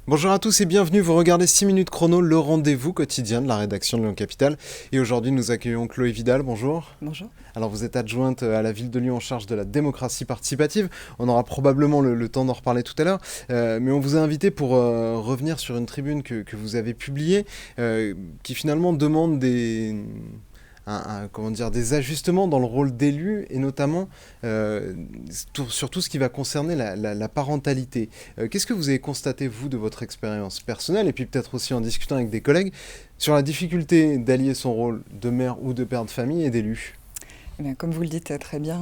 Bonjour à tous et bienvenue, vous regardez 6 minutes chrono, le rendez-vous quotidien de la rédaction de Lyon Capitale. Et aujourd'hui nous accueillons Chloé Vidal, bonjour. Bonjour. Alors vous êtes adjointe à la ville de Lyon en charge de la démocratie participative, on aura probablement le temps d'en reparler tout à l'heure, mais on vous a invité pour revenir sur une tribune que vous avez publiée, qui finalement demande comment dire, des ajustements dans le rôle d'élu et notamment sur tout ce qui va concerner la parentalité. Qu'est-ce que vous avez constaté, vous, de votre expérience personnelle et puis peut-être aussi en discutant avec des collègues sur la difficulté d'allier son rôle de mère ou de père de famille et d'élu? Eh bien, comme vous le dites très bien,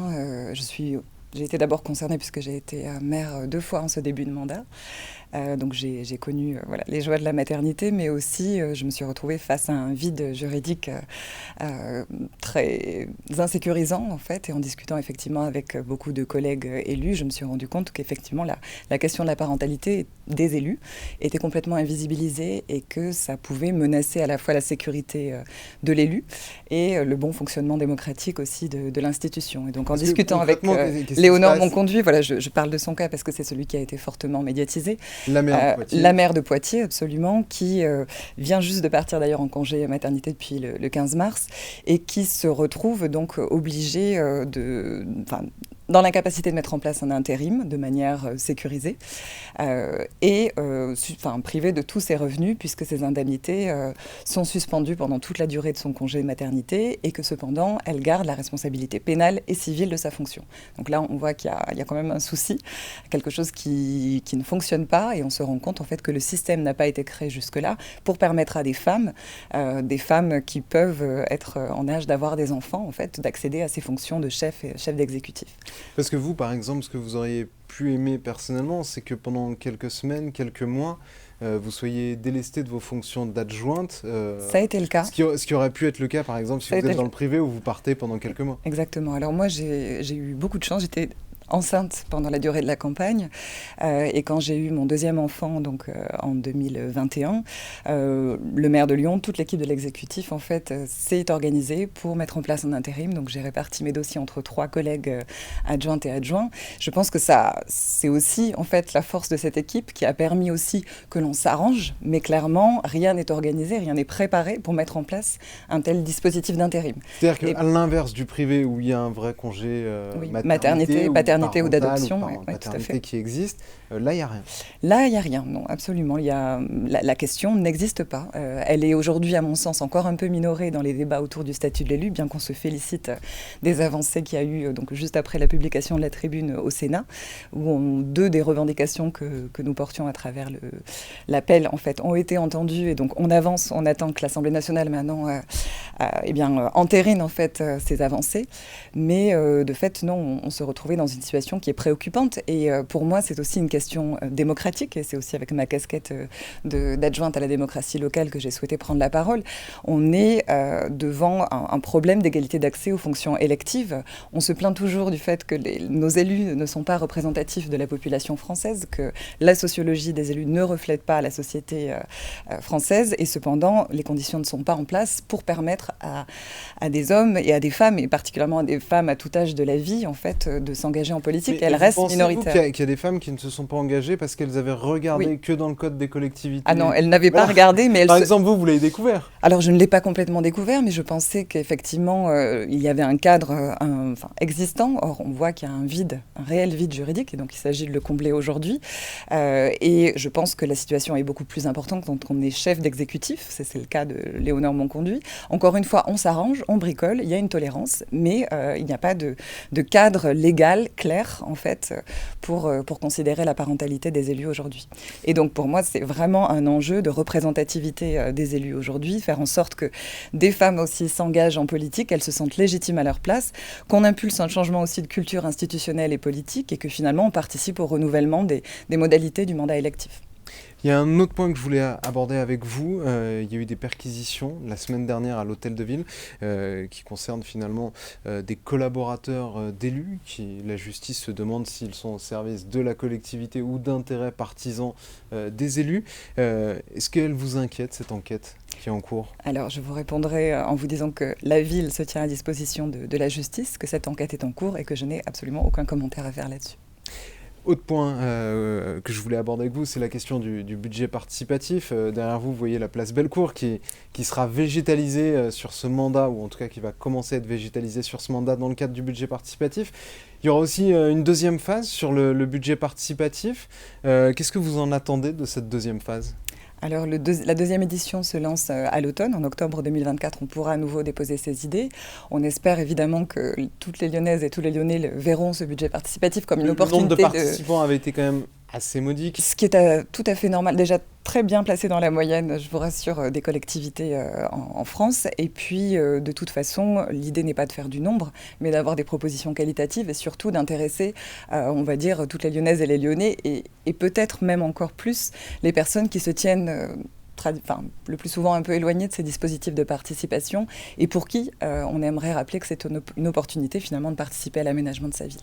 j'ai été d'abord concernée puisque j'ai été mère 2 fois en ce début de mandat. Donc j'ai connu voilà, les joies de la maternité, mais aussi je me suis retrouvée face à un vide juridique très insécurisant en fait. Et en discutant effectivement avec beaucoup de collègues élus, je me suis rendu compte qu'effectivement la question de la parentalité des élus était complètement invisibilisée et que ça pouvait menacer à la fois la sécurité de l'élu et le bon fonctionnement démocratique aussi de l'institution. Et donc en discutant avec Léonore Monconduit, voilà, je parle de son cas parce que c'est celui qui a été fortement médiatisé. La mère de Poitiers. La mère de Poitiers, absolument, qui vient juste de partir d'ailleurs en congé maternité depuis le 15 mars et qui se retrouve donc obligée dans l'incapacité de mettre en place un intérim de manière sécurisée privée de tous ses revenus puisque ses indemnités sont suspendues pendant toute la durée de son congé maternité et que cependant elle garde la responsabilité pénale et civile de sa fonction. Donc là on voit qu'il y a quand même un souci, quelque chose qui ne fonctionne pas et on se rend compte en fait que le système n'a pas été créé jusque-là pour permettre à des femmes qui peuvent être en âge d'avoir des enfants en fait d'accéder à ces fonctions de chef d'exécutif. Parce que vous, par exemple, ce que vous auriez pu aimer personnellement, c'est que pendant quelques semaines, quelques mois, vous soyez délestée de vos fonctions d'adjointe. Ça a été le cas. Ce qui aurait pu être le cas, par exemple, si vous êtes dans le privé où vous partez pendant quelques mois. Exactement. Alors moi, j'ai eu beaucoup de chance. J'étais enceinte pendant la durée de la campagne et quand j'ai eu mon deuxième enfant donc en 2021, le maire de Lyon, toute l'équipe de l'exécutif en fait s'est organisée pour mettre en place un intérim. Donc j'ai réparti mes dossiers entre 3 collègues adjointes et adjoints. Je pense que ça c'est aussi en fait la force de cette équipe qui a permis aussi que l'on s'arrange, mais clairement rien n'est organisé, rien n'est préparé pour mettre en place un tel dispositif d'intérim. C'est-à-dire qu'à l'inverse du privé où il y a un vrai congé maternité, paternité ou d'adoption, tout à fait, qui existe, là il n'y a rien. Là il n'y a rien, non, absolument. La question n'existe pas. Elle est aujourd'hui, à mon sens, encore un peu minorée dans les débats autour du statut de l'élu, bien qu'on se félicite des avancées qu'il y a eu donc, juste après la publication de la tribune au Sénat, où 2 des revendications que nous portions à travers l'appel en fait, ont été entendues. Et donc on avance, on attend que l'Assemblée nationale maintenant entérine en fait, ces avancées. Mais de fait, non, on se retrouvait dans une situation qui est préoccupante. Et pour moi, c'est aussi une question démocratique. Et c'est aussi avec ma casquette d'adjointe à la démocratie locale que j'ai souhaité prendre la parole. On est devant un problème d'égalité d'accès aux fonctions électives. On se plaint toujours du fait que nos élus ne sont pas représentatifs de la population française, que la sociologie des élus ne reflète pas la société française. Et cependant, les conditions ne sont pas en place pour permettre à des hommes et à des femmes, et particulièrement à des femmes à tout âge de la vie, en fait, de s'engager en politique. Mais elles restent minoritaires. Pensez-vous qu'il y a des femmes qui ne se sont pas engagées parce qu'elles avaient regardé que dans le code des collectivités? Ah non, elles n'avaient pas regardé, mais Par exemple, vous l'avez découvert. Alors, je ne l'ai pas complètement découvert, mais je pensais qu'effectivement, il y avait un cadre existant. Or, on voit qu'il y a un réel vide juridique, et donc il s'agit de le combler aujourd'hui. Et je pense que la situation est beaucoup plus importante quand on est chef d'exécutif. C'est le cas de Léonore Monconduit. Encore une fois, on s'arrange, on bricole, il y a une tolérance, mais il n'y a pas de cadre légal clair, en fait, pour considérer la parentalité des élus aujourd'hui. Et donc, pour moi, c'est vraiment un enjeu de représentativité des élus aujourd'hui, faire en sorte que des femmes aussi s'engagent en politique, elles se sentent légitimes à leur place, qu'on impulse un changement aussi de culture institutionnelle et politique, et que finalement, on participe au renouvellement des modalités du mandat électif. Il y a un autre point que je voulais aborder avec vous. Il y a eu des perquisitions la semaine dernière à l'Hôtel de Ville qui concernent finalement des collaborateurs d'élus. La justice se demande s'ils sont au service de la collectivité ou d'intérêts partisans des élus. Est-ce qu'elle vous inquiète, cette enquête qui est en cours? Alors, je vous répondrai en vous disant que la ville se tient à disposition de la justice, que cette enquête est en cours et que je n'ai absolument aucun commentaire à faire là-dessus. Autre point que je voulais aborder avec vous, c'est la question du budget participatif. Derrière vous, vous voyez la place Bellecour qui sera végétalisée sur ce mandat, ou en tout cas qui va commencer à être végétalisée sur ce mandat dans le cadre du budget participatif. Il y aura aussi une deuxième phase sur le budget participatif. Qu'est-ce que vous en attendez de cette deuxième phase ? Alors, la deuxième édition se lance à l'automne. En octobre 2024, on pourra à nouveau déposer ses idées. On espère évidemment que toutes les Lyonnaises et tous les Lyonnais verront ce budget participatif comme une opportunité. Le nombre de participants avait été quand même assez modique. Ce qui est tout à fait normal. Déjà très bien placé dans la moyenne, je vous rassure, des collectivités en France. Et puis, de toute façon, l'idée n'est pas de faire du nombre, mais d'avoir des propositions qualitatives et surtout d'intéresser, on va dire, toutes les Lyonnaises et les Lyonnais et peut-être même encore plus les personnes qui se tiennent le plus souvent un peu éloignées de ces dispositifs de participation et pour qui on aimerait rappeler que c'est une opportunité finalement de participer à l'aménagement de sa ville.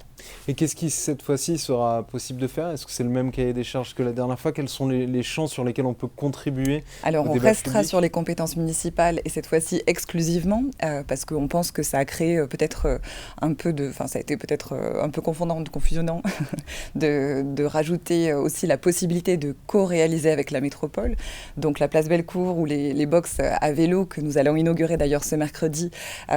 Et qu'est-ce qui cette fois-ci sera possible de faire ? Est-ce que c'est le même cahier des charges que la dernière fois ? Quels sont les champs sur lesquels on peut contribuer ? Alors on restera sur les compétences municipales et cette fois-ci exclusivement parce qu'on pense que ça a créé peut-être un peu ça a été peut-être un peu confusionnant de rajouter aussi la possibilité de co-réaliser avec la métropole. Donc la place Bellecour ou les box à vélo que nous allons inaugurer d'ailleurs ce mercredi,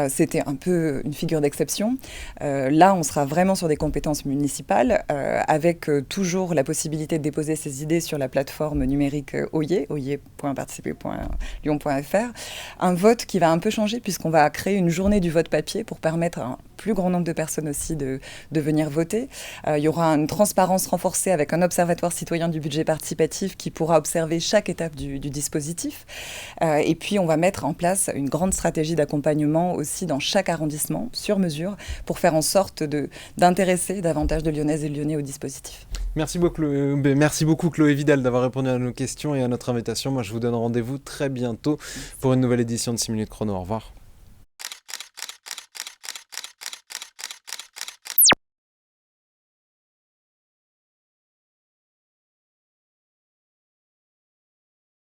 c'était un peu une figure d'exception. Là, on sera vraiment sur des compétences municipales avec toujours la possibilité de déposer ses idées sur la plateforme numérique OYE, oye.participer.lyon.fr. Un vote qui va un peu changer puisqu'on va créer une journée du vote papier pour permettre à un plus grand nombre de personnes aussi de venir voter. Il y aura une transparence renforcée avec un observatoire citoyen du budget participatif qui pourra observer chaque étape du dispositif. Et puis, on va mettre en place une grande stratégie d'accompagnement aussi dans chaque arrondissement, sur mesure, pour faire en sorte d'intéresser davantage de Lyonnaises et de Lyonnais au dispositif. Merci beaucoup Chloé Vidal d'avoir répondu à nos questions et à notre invitation. Moi, je vous donne rendez-vous très bientôt pour une nouvelle édition de 6 minutes chrono. Au revoir.